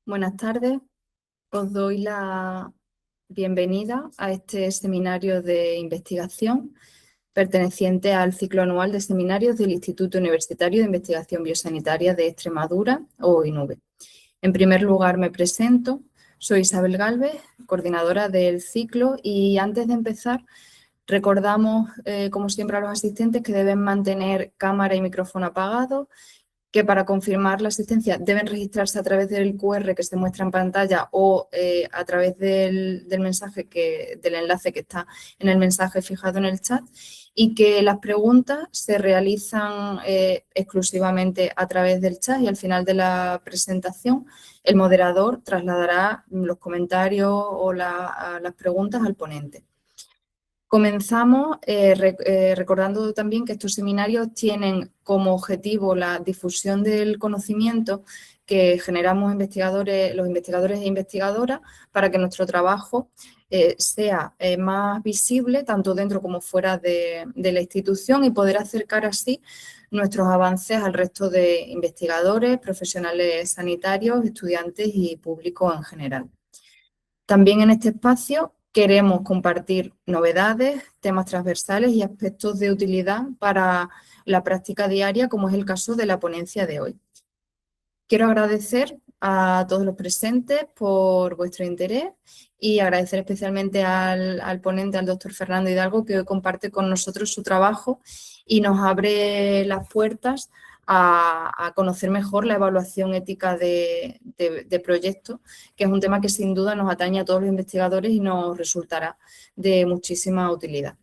Buenas tardes, os doy la bienvenida a este seminario de investigación perteneciente al ciclo anual de seminarios del Instituto Universitario de Investigación Biosanitaria de Extremadura, o INUBE. En primer lugar me presento, soy Isabel Gálvez, coordinadora del ciclo, y antes de empezar recordamos, como siempre, a los asistentes que deben mantener cámara y micrófono apagados, que para confirmar la asistencia deben registrarse a través del QR que se muestra en pantalla o a través del enlace que está en el mensaje fijado en el chat, y que las preguntas se realizan exclusivamente a través del chat, y al final de la presentación el moderador trasladará los comentarios o las preguntas al ponente. Comenzamos recordando también que estos seminarios tienen como objetivo la difusión del conocimiento que generamos los investigadores e investigadoras, para que nuestro trabajo sea más visible tanto dentro como fuera de la institución, y poder acercar así nuestros avances al resto de investigadores, profesionales sanitarios, estudiantes y público en general. También en este espacio queremos compartir novedades, temas transversales y aspectos de utilidad para la práctica diaria, como es el caso de la ponencia de hoy. Quiero agradecer a todos los presentes por vuestro interés y agradecer especialmente al ponente, al doctor Fernando Hidalgo, que hoy comparte con nosotros su trabajo y nos abre las puertas a conocer mejor la evaluación ética de proyectos, que es un tema que sin duda nos atañe a todos los investigadores y nos resultará de muchísima utilidad.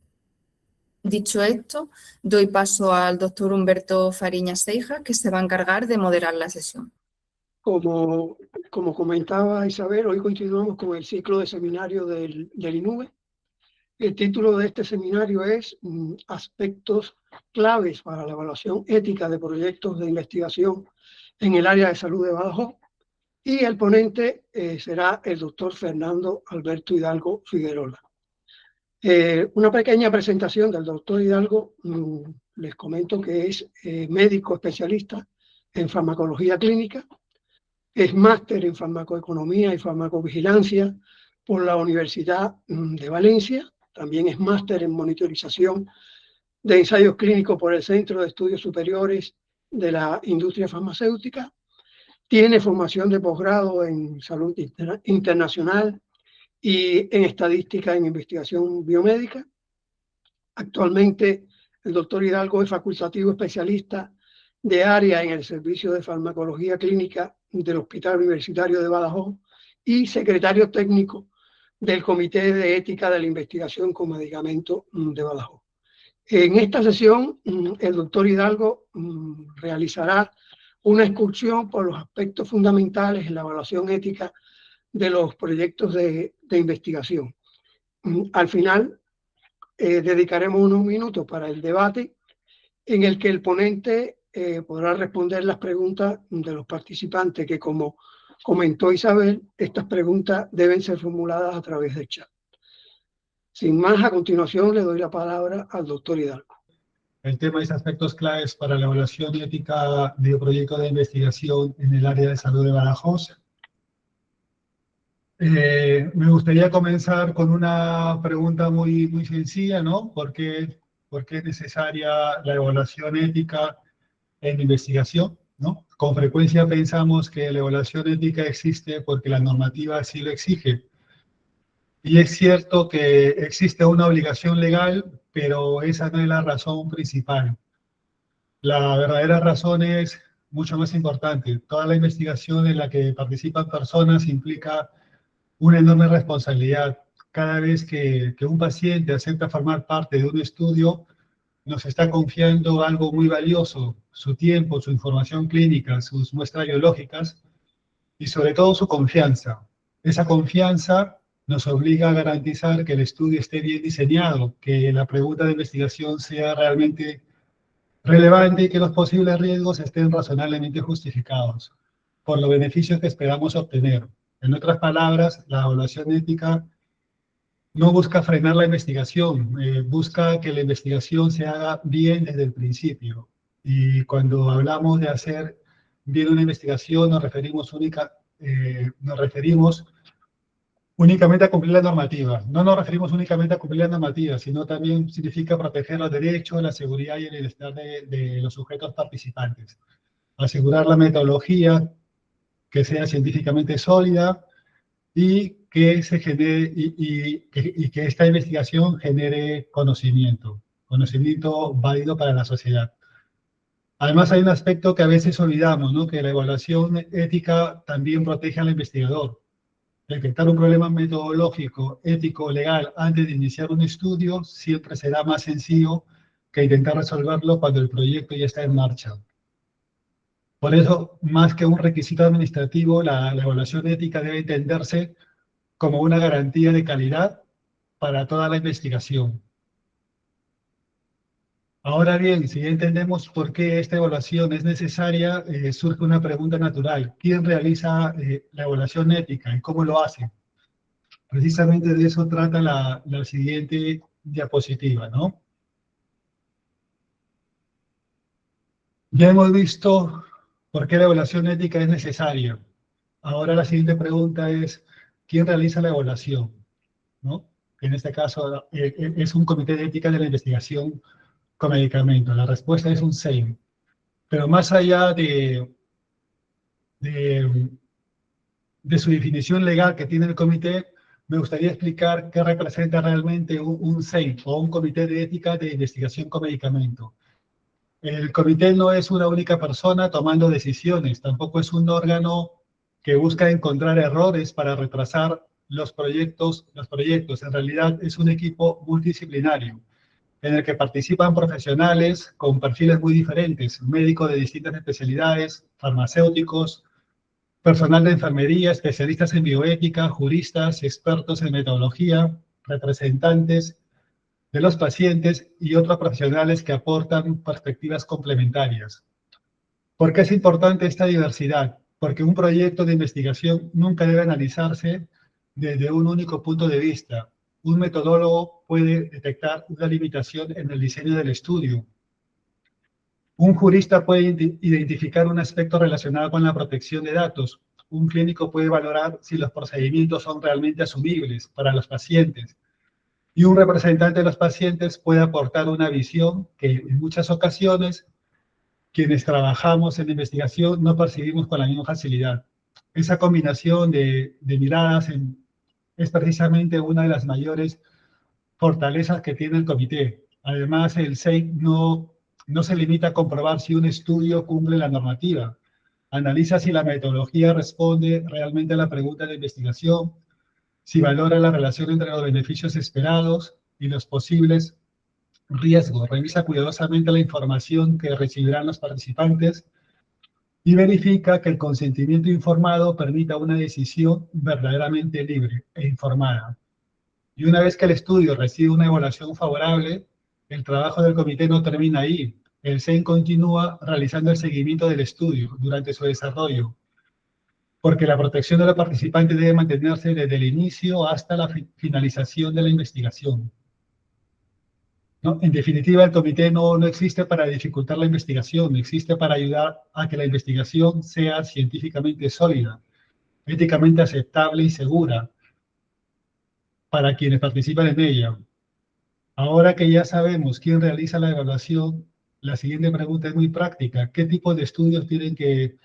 Dicho esto, doy paso al doctor Humberto Fariñas Seijas, que se va a encargar de moderar la sesión. Como comentaba Isabel, hoy continuamos con el ciclo de seminario del INUBE. El título de este seminario es Aspectos claves para la evaluación ética de proyectos de investigación en el área de salud de Badajoz, y el ponente será el doctor Fernando Alberto Hidalgo Figuerola. Una pequeña presentación del doctor Hidalgo. Les comento que es médico especialista en farmacología clínica, es máster en farmacoeconomía y farmacovigilancia por la Universidad de Valencia, también es máster en monitorización de ensayos clínicos por el Centro de Estudios Superiores de la Industria Farmacéutica, tiene formación de posgrado en salud internacional y en estadística en investigación biomédica. Actualmente el doctor Hidalgo es facultativo especialista de área en el Servicio de Farmacología Clínica del Hospital Universitario de Badajoz y secretario técnico del Comité de Ética de la Investigación con Medicamentos de Badajoz. En esta sesión, el doctor Hidalgo realizará una excursión por los aspectos fundamentales en la evaluación ética de los proyectos de investigación. Al final, dedicaremos unos minutos para el debate, en el que el ponente podrá responder las preguntas de los participantes, que, como comentó Isabel, estas preguntas deben ser formuladas a través del chat. Sin más, a continuación le doy la palabra al doctor Hidalgo. El tema es aspectos claves para la evaluación ética de proyectos de investigación en el área de salud de Badajoz. Me gustaría comenzar con una pregunta muy sencilla, ¿no? ¿Por qué es necesaria la evaluación ética en investigación, ¿no? Con frecuencia pensamos que la evaluación ética existe porque la normativa así lo exige. Y es cierto que existe una obligación legal, pero esa no es la razón principal. La verdadera razón es mucho más importante. Toda la investigación en la que participan personas implica una enorme responsabilidad. Cada vez que un paciente acepta formar parte de un estudio, nos está confiando algo muy valioso: su tiempo, su información clínica, sus muestras biológicas y sobre todo su confianza. Esa confianza nos obliga a garantizar que el estudio esté bien diseñado, que la pregunta de investigación sea realmente relevante y que los posibles riesgos estén razonablemente justificados por los beneficios que esperamos obtener. En otras palabras, la evaluación ética no busca frenar la investigación, busca que la investigación se haga bien desde el principio. Y cuando hablamos de hacer bien una investigación, nos referimos nos referimos únicamente a cumplir la normativa. No nos referimos únicamente a cumplir la normativa, sino también significa proteger los derechos, la seguridad y el bienestar de los sujetos participantes. Asegurar la metodología que sea científicamente sólida y que se genere y que esta investigación genere conocimiento válido para la sociedad. Además, hay un aspecto que a veces olvidamos, ¿no? Que la evaluación ética también protege al investigador. Detectar un problema metodológico, ético, legal, antes de iniciar un estudio siempre será más sencillo que intentar resolverlo cuando el proyecto ya está en marcha. Por eso, más que un requisito administrativo, la evaluación ética debe entenderse como una garantía de calidad para toda la investigación. Ahora bien, si ya entendemos por qué esta evaluación es necesaria, surge una pregunta natural. ¿Quién realiza la evaluación ética y cómo lo hace? Precisamente de eso trata la siguiente diapositiva, ¿no? Ya hemos visto por qué la evaluación ética es necesaria. Ahora la siguiente pregunta es, ¿quién realiza la evaluación? ¿No? En este caso es un comité de ética de la investigación con medicamentos. La respuesta es un SEIM. Pero más allá de su definición legal que tiene el comité, me gustaría explicar qué representa realmente un SEIM o un comité de ética de investigación con medicamento. El comité no es una única persona tomando decisiones, tampoco es un órgano que busca encontrar errores para retrasar los proyectos. En realidad es un equipo multidisciplinario en el que participan profesionales con perfiles muy diferentes, médicos de distintas especialidades, farmacéuticos, personal de enfermería, especialistas en bioética, juristas, expertos en metodología, representantes de los pacientes y otros profesionales que aportan perspectivas complementarias. ¿Por qué es importante esta diversidad? Porque un proyecto de investigación nunca debe analizarse desde un único punto de vista. Un metodólogo puede detectar una limitación en el diseño del estudio. Un jurista puede identificar un aspecto relacionado con la protección de datos. Un clínico puede valorar si los procedimientos son realmente asumibles para los pacientes. Y un representante de los pacientes puede aportar una visión que en muchas ocasiones quienes trabajamos en investigación no percibimos con la misma facilidad. Esa combinación de miradas es precisamente una de las mayores fortalezas que tiene el comité. Además, el SEIM no se limita a comprobar si un estudio cumple la normativa. Analiza si la metodología responde realmente a la pregunta de investigación, si valora la relación entre los beneficios esperados y los posibles riesgos. Revisa cuidadosamente la información que recibirán los participantes y verifica que el consentimiento informado permita una decisión verdaderamente libre e informada. Y una vez que el estudio recibe una evaluación favorable, el trabajo del comité no termina ahí. El SEIM continúa realizando el seguimiento del estudio durante su desarrollo, porque la protección de los participantes debe mantenerse desde el inicio hasta la finalización de la investigación. ¿No? En definitiva, el comité no existe para dificultar la investigación, existe para ayudar a que la investigación sea científicamente sólida, éticamente aceptable y segura para quienes participan en ella. Ahora que ya sabemos quién realiza la evaluación, la siguiente pregunta es muy práctica. ¿Qué tipo de estudios tienen que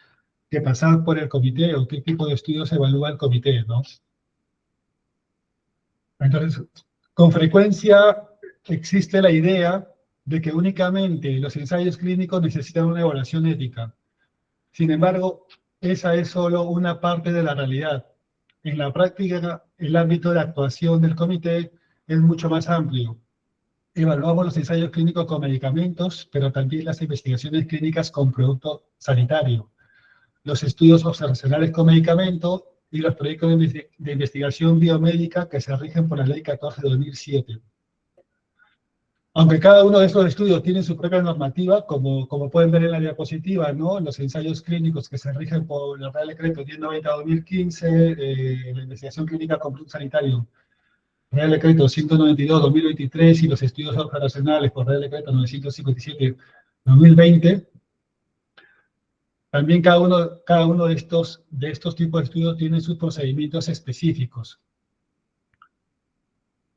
pasar por el comité o qué tipo de estudios evalúa el comité, ¿no? Entonces, con frecuencia existe la idea de que únicamente los ensayos clínicos necesitan una evaluación ética. Sin embargo, esa es solo una parte de la realidad. En la práctica, el ámbito de actuación del comité es mucho más amplio. Evaluamos los ensayos clínicos con medicamentos, pero también las investigaciones clínicas con producto sanitario, los estudios observacionales con medicamentos y los proyectos de investigación biomédica que se rigen por la Ley 14 de 2007. Aunque cada uno de estos estudios tiene su propia normativa, como pueden ver en la diapositiva, ¿no? Los ensayos clínicos que se rigen por el Real Decreto 1090-2015, la investigación clínica con producto sanitario, Real Decreto 192-2023 y los estudios observacionales por Real Decreto 957-2020, También cada uno de estos tipos de estudios tiene sus procedimientos específicos.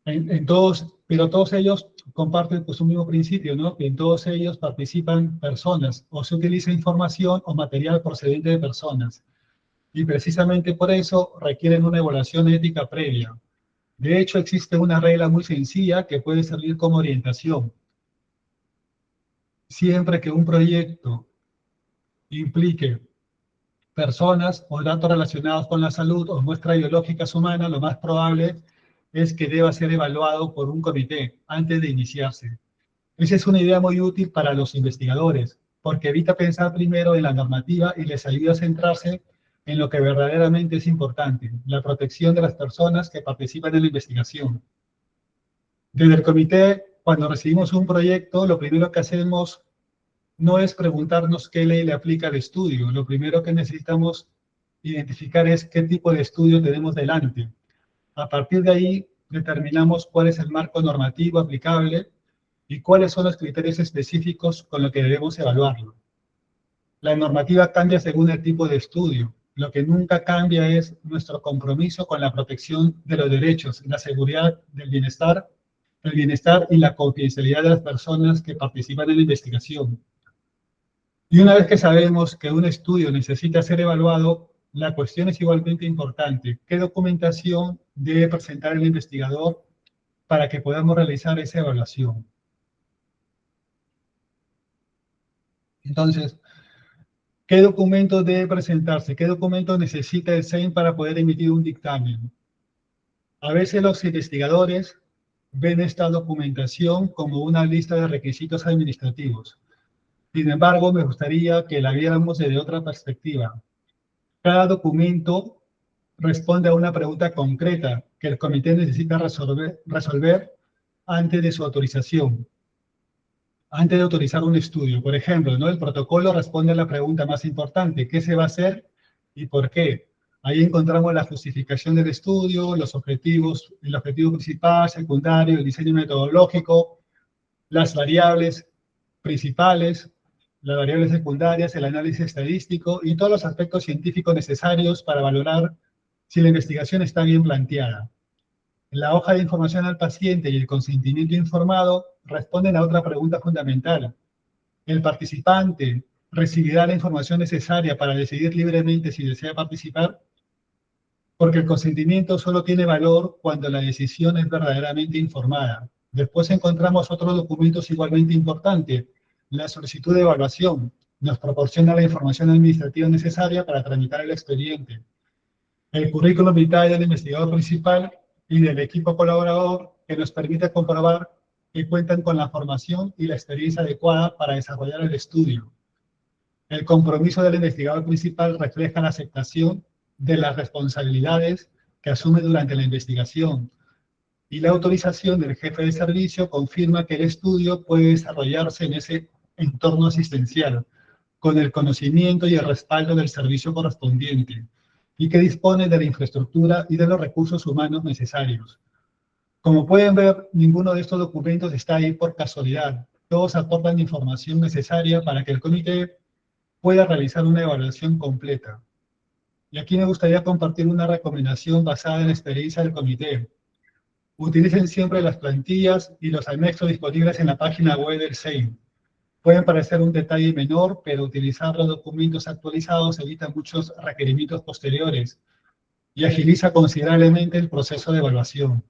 Pero todos ellos comparten pues, un mismo principio, ¿no? Que en todos ellos participan personas, o se utiliza información o material procedente de personas. Y precisamente por eso requieren una evaluación ética previa. De hecho, existe una regla muy sencilla que puede servir como orientación. Siempre que un proyecto implique personas o datos relacionados con la salud o muestras biológicas humanas, lo más probable es que deba ser evaluado por un comité antes de iniciarse. Esa es una idea muy útil para los investigadores, porque evita pensar primero en la normativa y les ayuda a centrarse en lo que verdaderamente es importante, la protección de las personas que participan en la investigación. Desde el comité, cuando recibimos un proyecto, lo primero que hacemos no es preguntarnos qué ley le aplica al estudio. Lo primero que necesitamos identificar es qué tipo de estudio tenemos delante. A partir de ahí, determinamos cuál es el marco normativo aplicable y cuáles son los criterios específicos con los que debemos evaluarlo. La normativa cambia según el tipo de estudio. Lo que nunca cambia es nuestro compromiso con la protección de los derechos, la seguridad del bienestar, el bienestar y la confidencialidad de las personas que participan en la investigación. Y una vez que sabemos que un estudio necesita ser evaluado, la cuestión es igualmente importante. ¿Qué documentación debe presentar el investigador para que podamos realizar esa evaluación? Entonces, ¿qué documento debe presentarse? ¿Qué documento necesita el SEIN para poder emitir un dictamen? A veces los investigadores ven esta documentación como una lista de requisitos administrativos. Sin embargo, me gustaría que la viéramos desde otra perspectiva. Cada documento responde a una pregunta concreta que el comité necesita resolver antes de su autorización, antes de autorizar un estudio. Por ejemplo, ¿no? El protocolo responde a la pregunta más importante: ¿qué se va a hacer y por qué? Ahí encontramos la justificación del estudio, los objetivos, el objetivo principal, secundario, el diseño metodológico, las variables principales, las variables secundarias, el análisis estadístico y todos los aspectos científicos necesarios para valorar si la investigación está bien planteada. La hoja de información al paciente y el consentimiento informado responden a otra pregunta fundamental. ¿El participante recibirá la información necesaria para decidir libremente si desea participar? Porque el consentimiento solo tiene valor cuando la decisión es verdaderamente informada. Después encontramos otros documentos igualmente importantes. La solicitud de evaluación nos proporciona la información administrativa necesaria para tramitar el expediente. El currículum vitae del investigador principal y del equipo colaborador que nos permite comprobar que cuentan con la formación y la experiencia adecuada para desarrollar el estudio. El compromiso del investigador principal refleja la aceptación de las responsabilidades que asume durante la investigación, y la autorización del jefe de servicio confirma que el estudio puede desarrollarse en ese entorno asistencial, con el conocimiento y el respaldo del servicio correspondiente, y que dispone de la infraestructura y de los recursos humanos necesarios. Como pueden ver, ninguno de estos documentos está ahí por casualidad. Todos aportan información necesaria para que el comité pueda realizar una evaluación completa. Y aquí me gustaría compartir una recomendación basada en la experiencia del comité. Utilicen siempre las plantillas y los anexos disponibles en la página web del SEIN. Pueden parecer un detalle menor, pero utilizar los documentos actualizados evita muchos requerimientos posteriores y agiliza considerablemente el proceso de evaluación.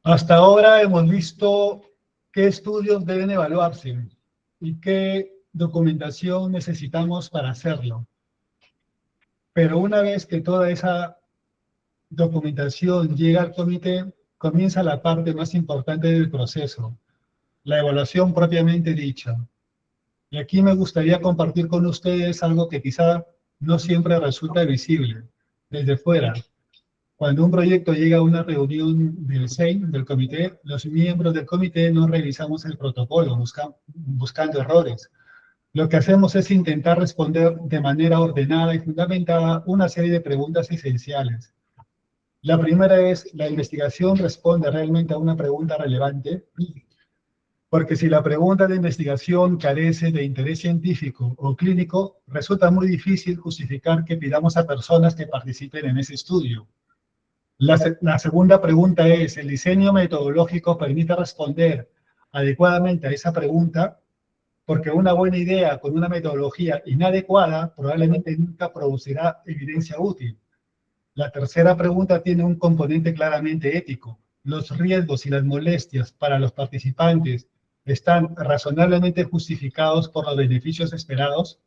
Hasta ahora hemos visto qué estudios deben evaluarse y qué documentación necesitamos para hacerlo. Pero una vez que toda esa documentación llega al comité, comienza la parte más importante del proceso, la evaluación propiamente dicha. Y aquí me gustaría compartir con ustedes algo que quizá no siempre resulta visible desde fuera. Cuando un proyecto llega a una reunión del SEIN, del comité, los miembros del comité no revisamos el protocolo buscando errores. Lo que hacemos es intentar responder de manera ordenada y fundamentada una serie de preguntas esenciales. La primera es: ¿la investigación responde realmente a una pregunta relevante? Porque si la pregunta de investigación carece de interés científico o clínico, resulta muy difícil justificar que pidamos a personas que participen en ese estudio. La segunda pregunta es, ¿el diseño metodológico permite responder adecuadamente a esa pregunta? Porque una buena idea con una metodología inadecuada probablemente nunca producirá evidencia útil. La tercera pregunta tiene un componente claramente ético. ¿Los riesgos y las molestias para los participantes están razonablemente justificados por los beneficios esperados?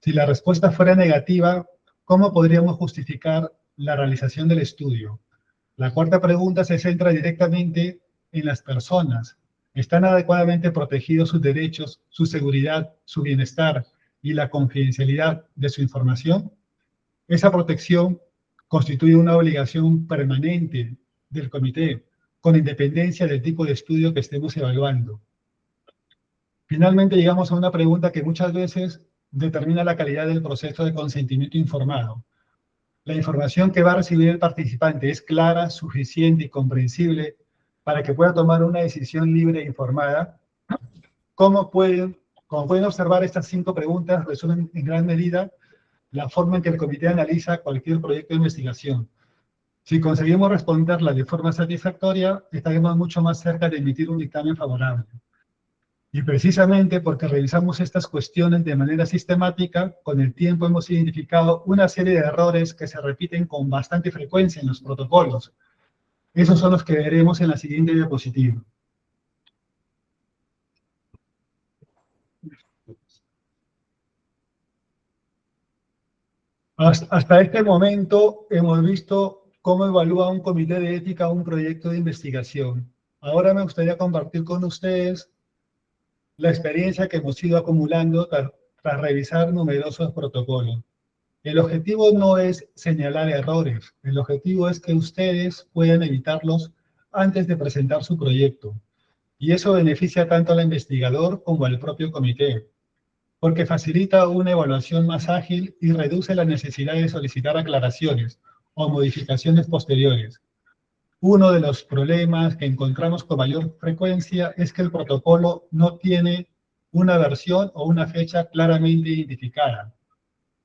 Si la respuesta fuera negativa, ¿cómo podríamos justificar la realización del estudio? La cuarta pregunta se centra directamente en las personas. ¿Están adecuadamente protegidos sus derechos, su seguridad, su bienestar y la confidencialidad de su información? Esa protección constituye una obligación permanente del comité, con independencia del tipo de estudio que estemos evaluando. Finalmente, llegamos a una pregunta que muchas veces determina la calidad del proceso de consentimiento informado. La información que va a recibir el participante es clara, suficiente y comprensible para que pueda tomar una decisión libre e informada. Como pueden observar, estas 5 preguntas resumen en gran medida la forma en que el comité analiza cualquier proyecto de investigación. Si conseguimos responderla de forma satisfactoria, estaremos mucho más cerca de emitir un dictamen favorable. Y precisamente porque revisamos estas cuestiones de manera sistemática, con el tiempo hemos identificado una serie de errores que se repiten con bastante frecuencia en los protocolos. Esos son los que veremos en la siguiente diapositiva. Hasta este momento hemos visto cómo evalúa un comité de ética un proyecto de investigación. Ahora me gustaría compartir con ustedes la experiencia que hemos ido acumulando tras revisar numerosos protocolos. El objetivo no es señalar errores, el objetivo es que ustedes puedan evitarlos antes de presentar su proyecto. Y eso beneficia tanto al investigador como al propio comité, porque facilita una evaluación más ágil y reduce la necesidad de solicitar aclaraciones o modificaciones posteriores. Uno de los problemas que encontramos con mayor frecuencia es que el protocolo no tiene una versión o una fecha claramente identificada.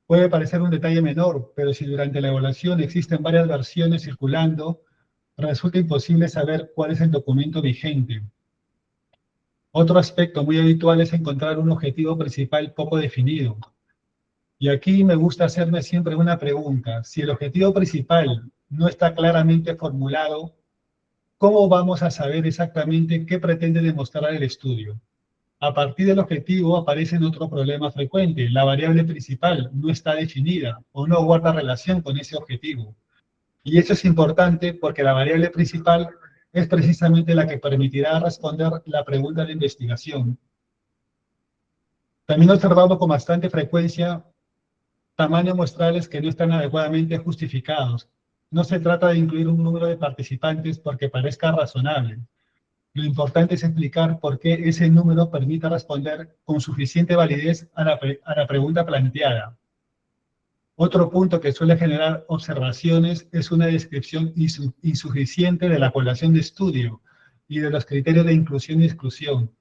Puede parecer un detalle menor, pero si durante la evaluación existen varias versiones circulando, resulta imposible saber cuál es el documento vigente. Otro aspecto muy habitual es encontrar un objetivo principal poco definido. Y aquí me gusta hacerme siempre una pregunta. Si el objetivo principal no está claramente formulado, ¿cómo vamos a saber exactamente qué pretende demostrar el estudio? A partir del objetivo aparece otro problema frecuente. La variable principal no está definida o no guarda relación con ese objetivo. Y eso es importante porque la variable principal es precisamente la que permitirá responder la pregunta de investigación. También observamos con bastante frecuencia tamaños muestrales que no están adecuadamente justificados. No se trata de incluir un número de participantes porque parezca razonable. Lo importante es explicar por qué ese número permite responder con suficiente validez a la pregunta planteada. Otro punto que suele generar observaciones es una descripción insuficiente de la población de estudio y de los criterios de inclusión y exclusión.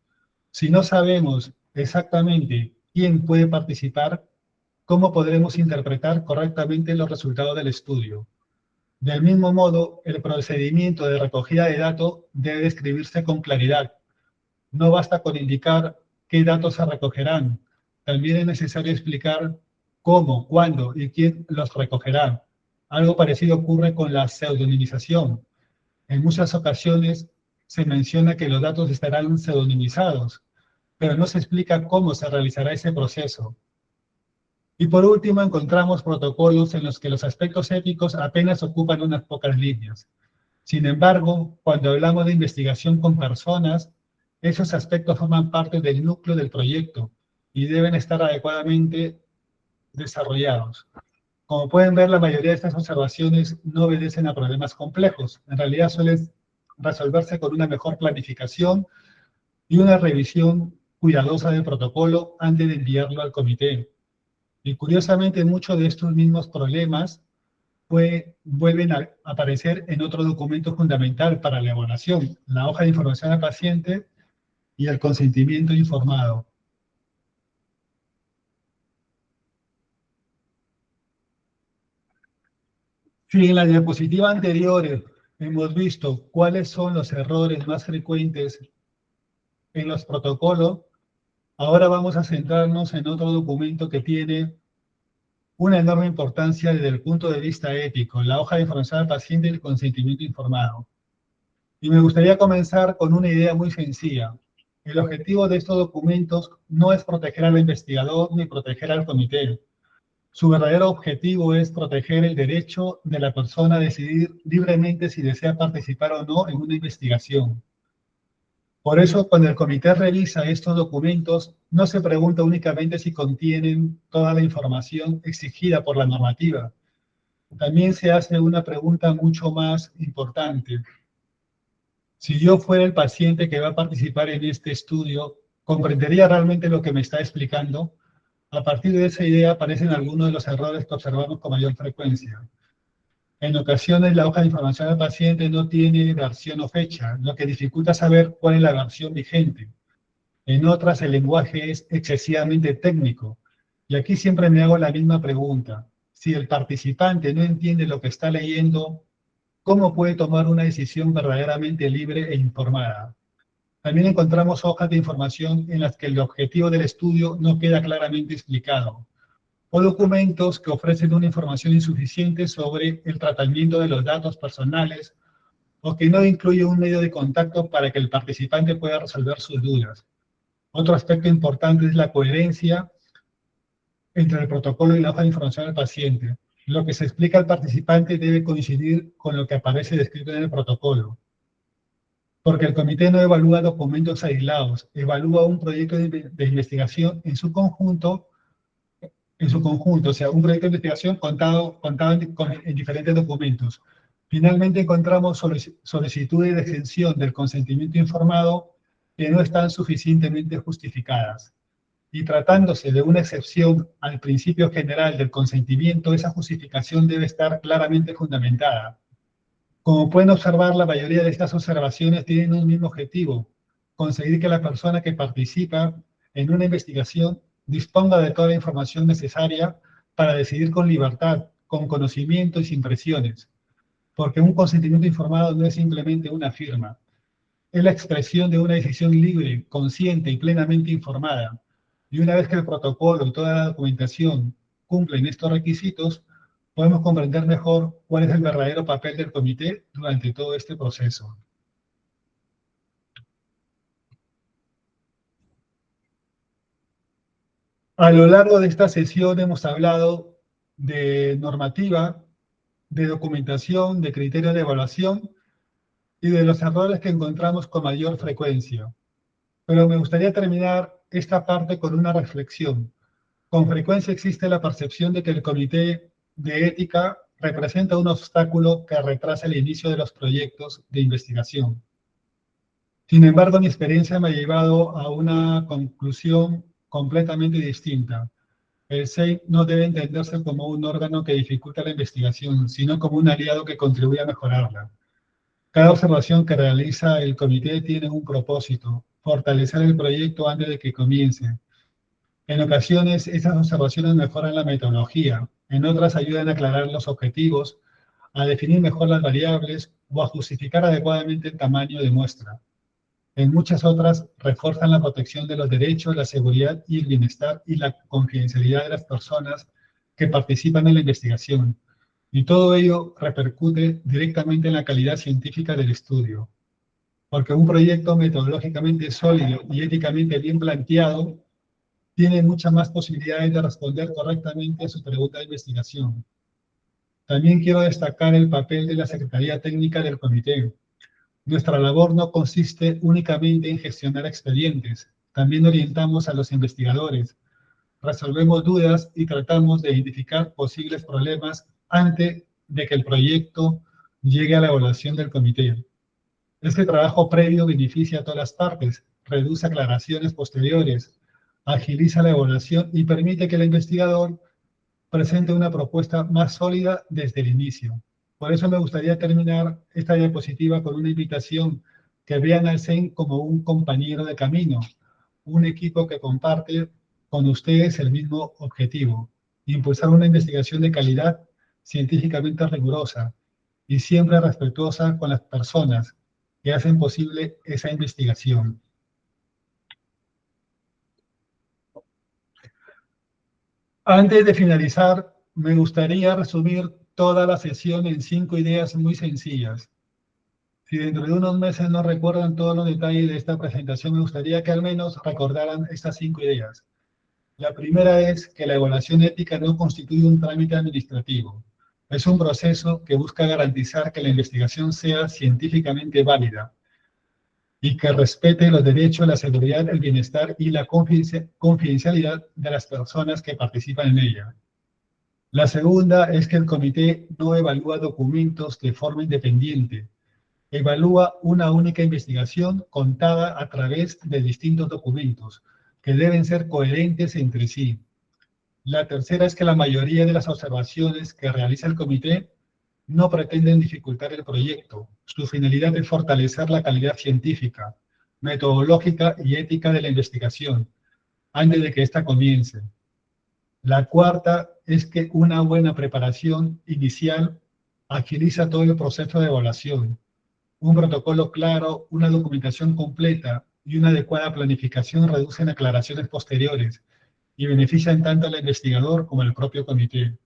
Si no sabemos exactamente quién puede participar, ¿cómo podremos interpretar correctamente los resultados del estudio? Del mismo modo, el procedimiento de recogida de datos debe describirse con claridad. No basta con indicar qué datos se recogerán. También es necesario explicar cómo, cuándo y quién los recogerá. Algo parecido ocurre con la pseudonimización. En muchas ocasiones se menciona que los datos estarán pseudonimizados, pero no se explica cómo se realizará ese proceso. Y por último, encontramos protocolos en los que los aspectos éticos apenas ocupan unas pocas líneas. Sin embargo, cuando hablamos de investigación con personas, esos aspectos forman parte del núcleo del proyecto y deben estar adecuadamente desarrollados. Como pueden ver, la mayoría de estas observaciones no obedecen a problemas complejos. En realidad suelen resolverse con una mejor planificación y una revisión cuidadosa del protocolo antes de enviarlo al comité. Y curiosamente, muchos de estos mismos problemas vuelven a aparecer en otro documento fundamental para la evaluación, la hoja de información al paciente, y el consentimiento informado. Si en la diapositiva anterior hemos visto cuáles son los errores más frecuentes en los protocolos, ahora vamos a centrarnos en otro documento que tiene una enorme importancia desde el punto de vista ético, la hoja de información al paciente y el consentimiento informado. Y me gustaría comenzar con una idea muy sencilla. El objetivo de estos documentos no es proteger al investigador ni proteger al comité. Su verdadero objetivo es proteger el derecho de la persona a decidir libremente si desea participar o no en una investigación. Por eso, cuando el comité revisa estos documentos, no se pregunta únicamente si contienen toda la información exigida por la normativa. También se hace una pregunta mucho más importante. Si yo fuera el paciente que va a participar en este estudio, ¿comprendería realmente lo que me está explicando? A partir de esa idea aparecen algunos de los errores que observamos con mayor frecuencia. En ocasiones la hoja de información del paciente no tiene versión o fecha, lo que dificulta saber cuál es la versión vigente. En otras el lenguaje es excesivamente técnico. Y aquí siempre me hago la misma pregunta. Si el participante no entiende lo que está leyendo, ¿cómo puede tomar una decisión verdaderamente libre e informada? También encontramos hojas de información en las que el objetivo del estudio no queda claramente explicado, o documentos que ofrecen una información insuficiente sobre el tratamiento de los datos personales, o que no incluye un medio de contacto para que el participante pueda resolver sus dudas. Otro aspecto importante es la coherencia entre el protocolo y la hoja de información del paciente. Lo que se explica al participante debe coincidir con lo que aparece descrito en el protocolo. Porque el comité no evalúa documentos aislados, evalúa un proyecto de investigación en su conjunto, o sea, un proyecto de investigación contado en diferentes documentos. Finalmente encontramos solicitudes de exención del consentimiento informado que no están suficientemente justificadas. Y tratándose de una excepción al principio general del consentimiento, esa justificación debe estar claramente fundamentada. Como pueden observar, la mayoría de estas observaciones tienen un mismo objetivo: conseguir que la persona que participa en una investigación disponga de toda la información necesaria para decidir con libertad, con conocimiento y sin presiones. Porque un consentimiento informado no es simplemente una firma, es la expresión de una decisión libre, consciente y plenamente informada. Y una vez que el protocolo y toda la documentación cumplen estos requisitos, podemos comprender mejor cuál es el verdadero papel del comité durante todo este proceso. A lo largo de esta sesión hemos hablado de normativa, de documentación, de criterios de evaluación y de los errores que encontramos con mayor frecuencia. Pero me gustaría terminar esta parte con una reflexión. Con frecuencia existe la percepción de que el comité de ética representa un obstáculo que retrasa el inicio de los proyectos de investigación. Sin embargo, mi experiencia me ha llevado a una conclusión completamente distinta. El SEI no debe entenderse como un órgano que dificulta la investigación, sino como un aliado que contribuye a mejorarla. Cada observación que realiza el comité tiene un propósito: fortalecer el proyecto antes de que comience. En ocasiones, esas observaciones mejoran la metodología, en otras ayudan a aclarar los objetivos, a definir mejor las variables o a justificar adecuadamente el tamaño de muestra. En muchas otras, refuerzan la protección de los derechos, la seguridad y el bienestar y la confidencialidad de las personas que participan en la investigación. Y todo ello repercute directamente en la calidad científica del estudio. Porque un proyecto metodológicamente sólido y éticamente bien planteado tiene muchas más posibilidades de responder correctamente a su pregunta de investigación. También quiero destacar el papel de la Secretaría Técnica del Comité. Nuestra labor no consiste únicamente en gestionar expedientes, también orientamos a los investigadores, resolvemos dudas y tratamos de identificar posibles problemas antes de que el proyecto llegue a la evaluación del comité. Este trabajo previo beneficia a todas las partes, reduce aclaraciones posteriores, agiliza la evaluación y permite que el investigador presente una propuesta más sólida desde el inicio. Por eso me gustaría terminar esta diapositiva con una invitación que vean al CEN como un compañero de camino, un equipo que comparte con ustedes el mismo objetivo: impulsar una investigación de calidad científicamente rigurosa y siempre respetuosa con las personas que hacen posible esa investigación. Antes de finalizar, me gustaría resumir toda la sesión en 5 ideas muy sencillas. Si dentro de unos meses no recuerdan todos los detalles de esta presentación, me gustaría que al menos recordaran estas 5 ideas. La primera es que la evaluación ética no constituye un trámite administrativo. Es un proceso que busca garantizar que la investigación sea científicamente válida y que respete los derechos, la seguridad, el bienestar y la confidencialidad de las personas que participan en ella. La segunda es que el comité no evalúa documentos de forma independiente. Evalúa una única investigación contada a través de distintos documentos, que deben ser coherentes entre sí. La tercera es que la mayoría de las observaciones que realiza el comité no pretenden dificultar el proyecto. Su finalidad es fortalecer la calidad científica, metodológica y ética de la investigación, antes de que ésta comience. La cuarta es que una buena preparación inicial agiliza todo el proceso de evaluación. Un protocolo claro, una documentación completa y una adecuada planificación reducen aclaraciones posteriores y benefician tanto al investigador como al propio comité.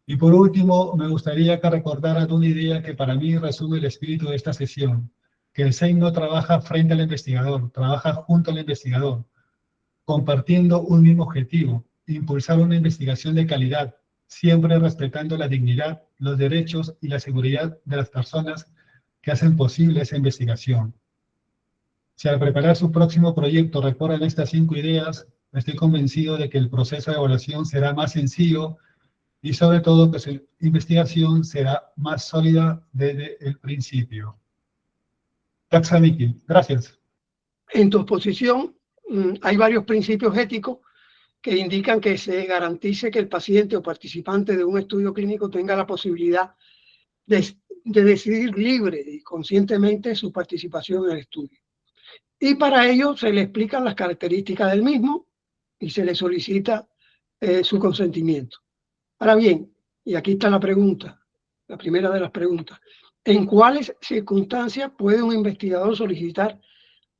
Y por último, me gustaría que recordaran una idea que para mí resume el espíritu de esta sesión, que el CEN no trabaja frente al investigador, trabaja junto al investigador, compartiendo un mismo objetivo: impulsar una investigación de calidad, siempre respetando la dignidad, los derechos y la seguridad de las personas que hacen posible esa investigación. Si al preparar su próximo proyecto recuerdan estas 5 ideas, estoy convencido de que el proceso de evaluación será más sencillo y sobre todo que su investigación será más sólida desde el principio. Taxamiki, gracias. En tu exposición hay varios principios éticos que indican que se garantice que el paciente o participante de un estudio clínico tenga la posibilidad de decidir libre y conscientemente su participación en el estudio. Y para ello se le explican las características del mismo y se le solicita su consentimiento. Ahora bien, y aquí está la pregunta, la primera de las preguntas: ¿en cuáles circunstancias puede un investigador solicitar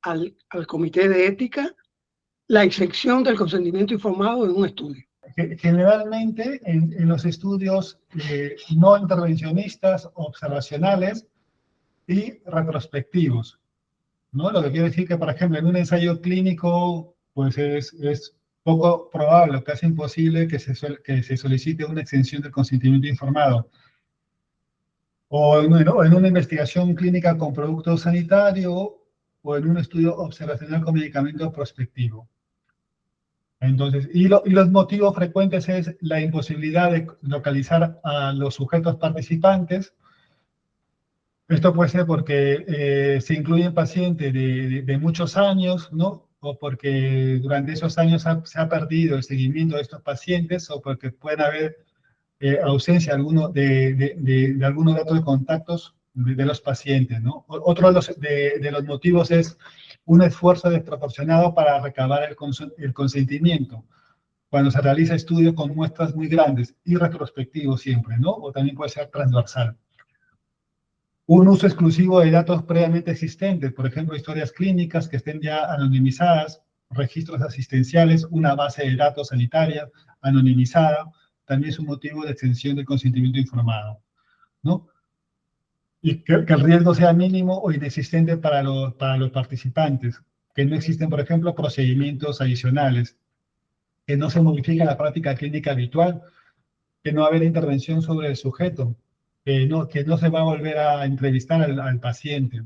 al comité de ética la excepción del consentimiento informado en un estudio? Generalmente en los estudios no intervencionistas, observacionales y retrospectivos, ¿no? Lo que quiere decir que, por ejemplo, en un ensayo clínico, pues es poco probable, casi imposible que se solicite una exención del consentimiento informado. O en una investigación clínica con producto sanitario o en un estudio observacional con medicamento prospectivo. Entonces, y los motivos frecuentes es la imposibilidad de localizar a los sujetos participantes. Esto puede ser porque se incluyen pacientes de muchos años, ¿no? O porque durante esos años se ha perdido el seguimiento de estos pacientes, o porque pueden haber ausencia de algunos datos de contactos de los pacientes, ¿no? Otro de los motivos es un esfuerzo desproporcionado para recabar el consentimiento, cuando se realiza estudio con muestras muy grandes y retrospectivo siempre, ¿no? O también puede ser transversal. Un uso exclusivo de datos previamente existentes, por ejemplo, historias clínicas que estén ya anonimizadas, registros asistenciales, una base de datos sanitaria anonimizada, también es un motivo de exención del consentimiento informado, ¿no? Y que el riesgo sea mínimo o inexistente para los participantes, que no existen, por ejemplo, procedimientos adicionales, que no se modifica la práctica clínica habitual, que no va a haber intervención sobre el sujeto, que no se va a volver a entrevistar al paciente.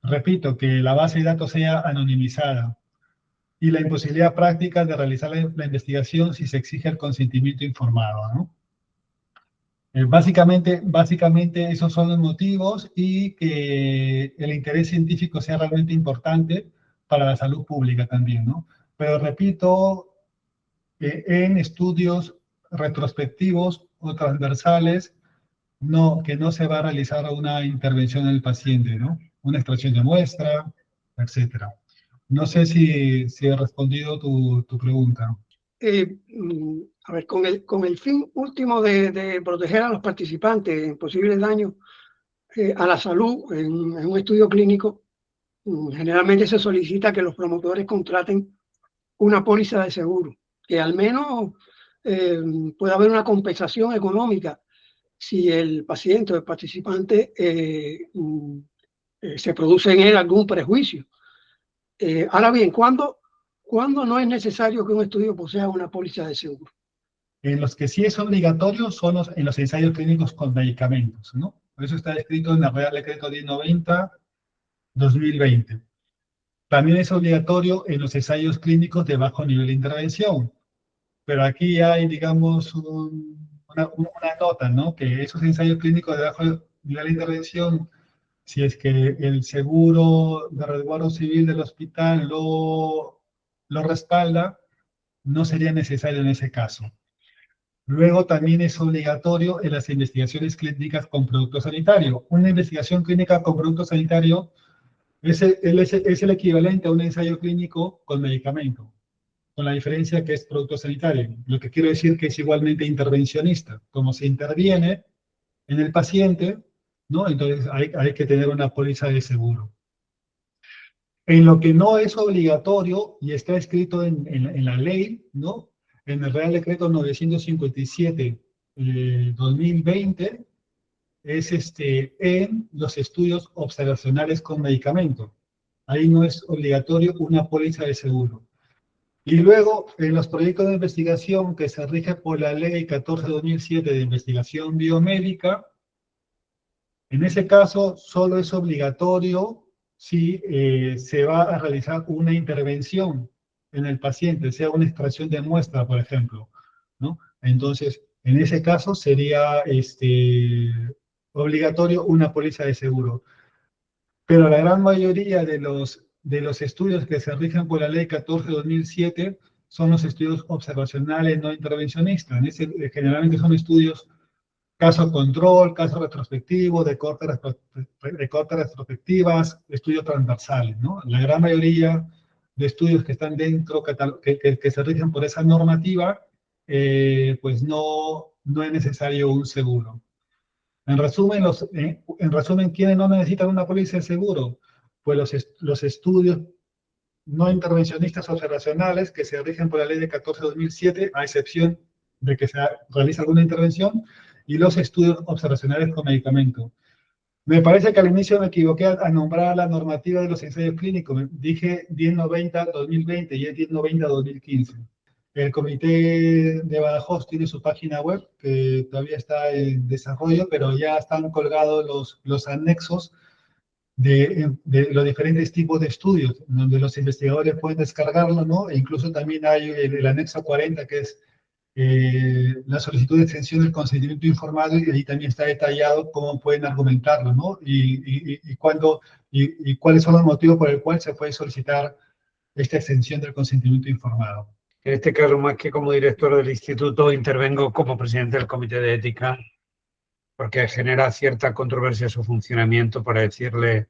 Repito, que la base de datos sea anonimizada y la imposibilidad práctica de realizar la investigación si se exige el consentimiento informado, ¿no? Básicamente esos son los motivos, y que el interés científico sea realmente importante para la salud pública también, ¿no? Pero repito, en estudios retrospectivos o transversales, que no se va a realizar una intervención en el paciente, ¿no? una extracción de muestra, etcétera. No sé si he respondido tu pregunta. A ver, con el fin último de proteger a los participantes en posibles daños a la salud en un estudio clínico, generalmente se solicita que los promotores contraten una póliza de seguro, que al menos pueda haber una compensación económica si el paciente o el participante se produce en él algún prejuicio. Ahora bien, ¿cuándo no es necesario que un estudio posea una póliza de seguro? En los que sí es obligatorio son en los ensayos clínicos con medicamentos, ¿no? Eso está escrito en el Real Decreto 1090/2020. También es obligatorio en los ensayos clínicos de bajo nivel de intervención. Pero aquí hay, digamos, una nota, ¿no? Que esos ensayos clínicos de bajo nivel de intervención, si es que el seguro de resguardo civil del hospital lo respalda, no sería necesario en ese caso. Luego también es obligatorio en las investigaciones clínicas con producto sanitario. Una investigación clínica con producto sanitario es el equivalente a un ensayo clínico con medicamento, con la diferencia que es producto sanitario. Lo que quiero decir que es igualmente intervencionista. Como se interviene en el paciente, ¿no? Entonces hay que tener una póliza de seguro. En lo que no es obligatorio y está escrito en la ley, ¿no? En el Real Decreto 957/2020, es en los estudios observacionales con medicamento. Ahí no es obligatorio una póliza de seguro. Y luego, en los proyectos de investigación que se rigen por la Ley 14/2007 de investigación biomédica, en ese caso solo es obligatorio si se va a realizar una intervención en el paciente, sea una extracción de muestra, por ejemplo, ¿no? Entonces, en ese caso sería obligatorio una póliza de seguro. Pero la gran mayoría de los estudios que se rigen por la Ley 14/2007 son los estudios observacionales no intervencionistas. Generalmente son estudios caso control, caso retrospectivo, de corte retrospectivas, estudios transversales, ¿no? La gran mayoría de estudios que están dentro, que se rigen por esa normativa, pues no es necesario un seguro. En resumen, ¿quiénes no necesitan una póliza de seguro? Pues los estudios no intervencionistas observacionales que se rigen por la Ley de 14/2007, a excepción de que se realice alguna intervención, y los estudios observacionales con medicamento. Me parece que al inicio me equivoqué a nombrar la normativa de los ensayos clínicos. Dije 1090/2020 y es 1090/2015. El comité de Badajoz tiene su página web, que todavía está en desarrollo, pero ya están colgados los anexos de los diferentes tipos de estudios, donde los investigadores pueden descargarlo, ¿no? E incluso también hay el anexo 40, que es la solicitud de extensión del consentimiento informado, y ahí también está detallado cómo pueden argumentarlo, ¿no? Y cuáles son los motivos por el cual se puede solicitar esta extensión del consentimiento informado. En este caso, más que como director del instituto, intervengo como presidente del comité de ética, porque genera cierta controversia su funcionamiento, para decirle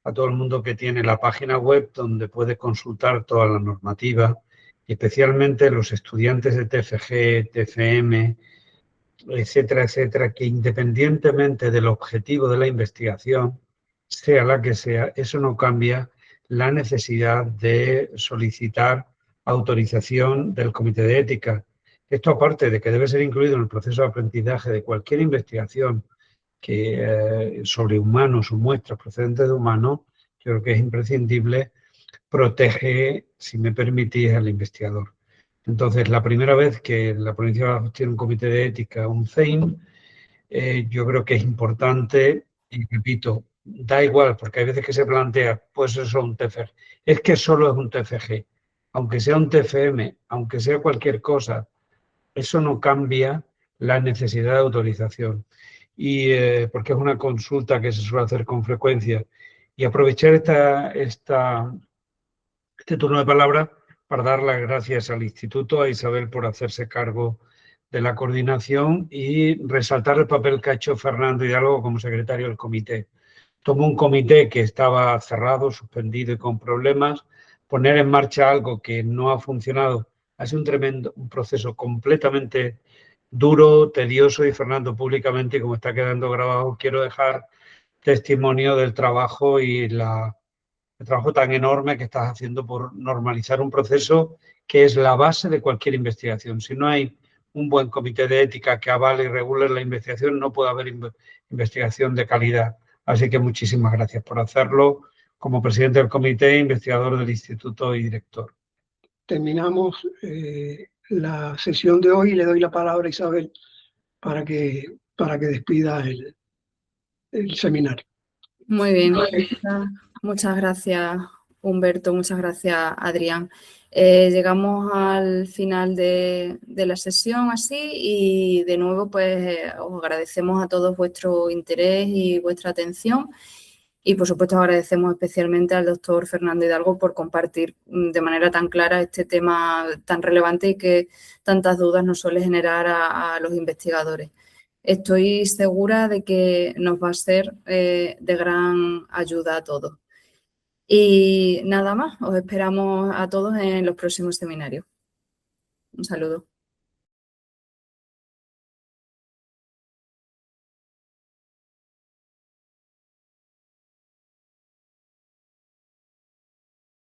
a todo el mundo que tiene la página web donde puede consultar toda la normativa, y especialmente los estudiantes de TFG, TFM, etcétera, etcétera, que independientemente del objetivo de la investigación, sea la que sea, eso no cambia la necesidad de solicitar autorización del comité de ética. Esto, aparte de que debe ser incluido en el proceso de aprendizaje de cualquier investigación sobre humanos o muestras procedentes de humanos, yo creo que es imprescindible, protege, si me permitís, al investigador. Entonces, la primera vez que la provincia de Badajoz tiene un comité de ética, un CEIN, yo creo que es importante, y repito, da igual, porque hay veces que se plantea, pues eso es un TFG. Es que solo es un TFG. Aunque sea un TFM, aunque sea cualquier cosa, eso no cambia la necesidad de autorización. Y porque es una consulta que se suele hacer con frecuencia. Y aprovechar este turno de palabra para dar las gracias al Instituto, a Isabel por hacerse cargo de la coordinación, y resaltar el papel que ha hecho Fernando Hidalgo como secretario del comité. tomó un comité que estaba cerrado, suspendido y con problemas, poner en marcha algo que no ha funcionado. Ha sido un proceso completamente duro, tedioso, y Fernando, públicamente, y como está quedando grabado, quiero dejar testimonio del trabajo y el trabajo tan enorme que estás haciendo por normalizar un proceso que es la base de cualquier investigación. Si no hay un buen comité de ética que avale y regule la investigación, no puede haber investigación de calidad. Así que muchísimas gracias por hacerlo como presidente del comité, investigador del instituto y director. Terminamos la sesión de hoy y le doy la palabra a Isabel para que despida el seminario. Muy bien, muchas gracias, Humberto, muchas gracias, Adrián. Llegamos al final de la sesión así y de nuevo pues os agradecemos a todos vuestro interés y vuestra atención y por supuesto agradecemos especialmente al doctor Fernando Hidalgo por compartir de manera tan clara este tema tan relevante y que tantas dudas nos suele generar a los investigadores. Estoy segura de que nos va a ser de gran ayuda a todos. Y nada más, os esperamos a todos en los próximos seminarios. Un saludo.